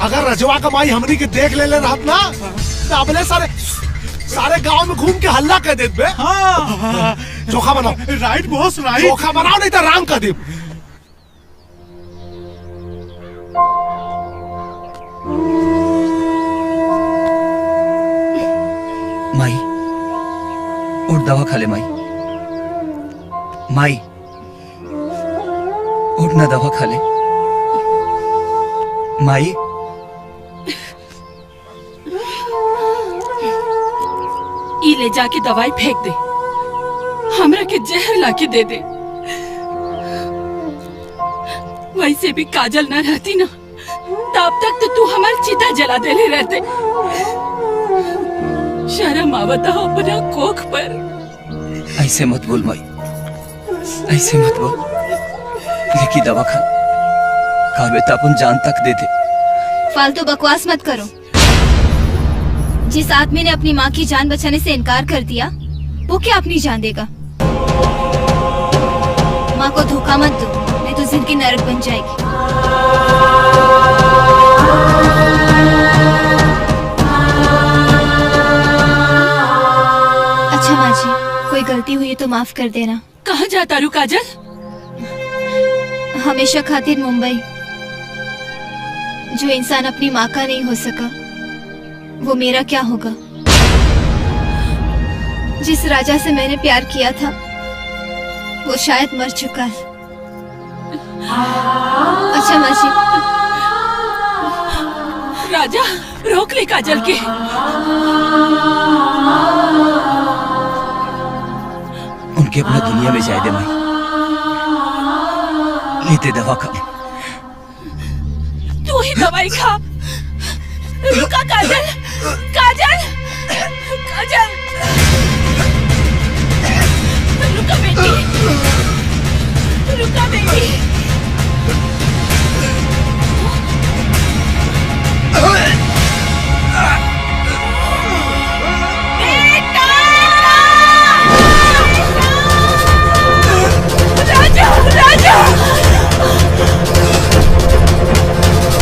अगर रजवा का माई हमनी के देख ले रहत ना तो अपने सारे गांव में घूम के हल्ला कर देत बे। हाँ। चोखा बनाओ। Right boss right. चोखा बनाओ नहीं तो राम कर दे। माई उठ दवा खा ले माई। माई उठ ना दवा खा ले। माई ई ले जाके दवाई फेंक दे, हमरा के जहर लाके दे दे। वैसे भी काजल न रहती ना तब तक तो तू हमारी चिता जला देले रहते। शर्म आवता अपना कोख पर। ऐसे मत बोल माई, ऐसे मत बोल। लेकिन दवा खा काबे तो अपन जान तक दे दे। फालतू बकवास मत करो। जिस आदमी ने अपनी माँ की जान बचाने से इनकार कर दिया वो क्या अपनी जान देगा। माँ को धोखा मत दो, नहीं तो जिंदगी नरक बन जाएगी। अच्छा माँ जी, कोई गलती हुई तो माफ कर देना। कहाँ जाता रू काजल? हमेशा खातिर मुंबई। जो इंसान अपनी माँ का नहीं हो सका वो मेरा क्या होगा। जिस राजा से मैंने प्यार किया था वो शायद मर चुका है। अच्छा मासी। राजा रोक ले काजल के। उनके अपना दुनिया में जाए दे माई। लेते दवा खा। तू ही दवाई खा। रुका काजल, काजल, काजल, रुका बेटी, रुका बेटी। राजा, राजा,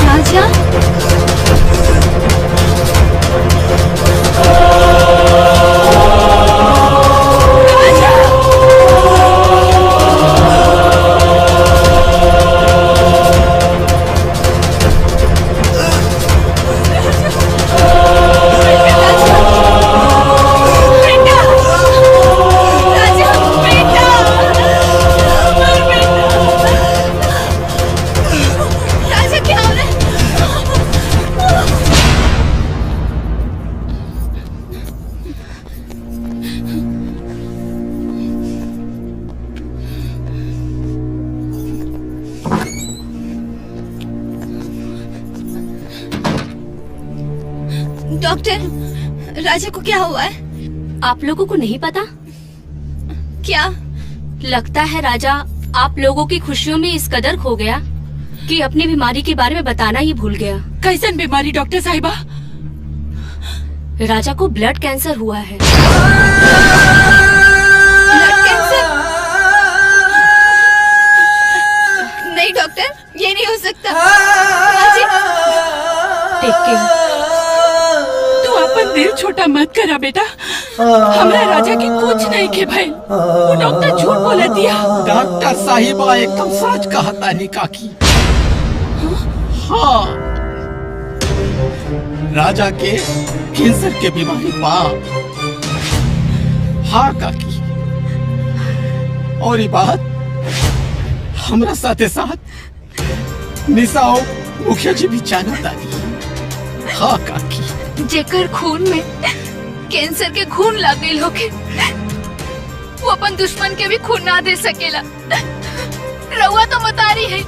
राजा डॉक्टर, राजा को क्या हुआ है? आप लोगों को नहीं पता? क्या? लगता है राजा आप लोगों की खुशियों में इस कदर खो गया कि अपनी बीमारी के बारे में बताना ही भूल गया। कैसन बीमारी डॉक्टर साहिबा? राजा को ब्लड कैंसर हुआ है। Blood cancer? नहीं डॉक्टर, ये नहीं हो सकता। Take care. तू अपन दिल छोटा मत करा बेटा। हमरा राजा की कुछ नहीं के भाई। वो डॉक्टर झूठ बोला दिया। डॉक्टर साहिबा एकदम सच कहा तानी काकी। हाँ, राजा के कैंसर के बीमारी बा। हाँ काकी, और ये बात हमरा साथे साथ निशा और मुखिया जी भी जानता नहीं। हाँ काकी। जेकर खून में कैंसर के खून लग गई होके वो अपन दुश्मन के भी खून ना दे सकेला। रउआ तो मतारी है,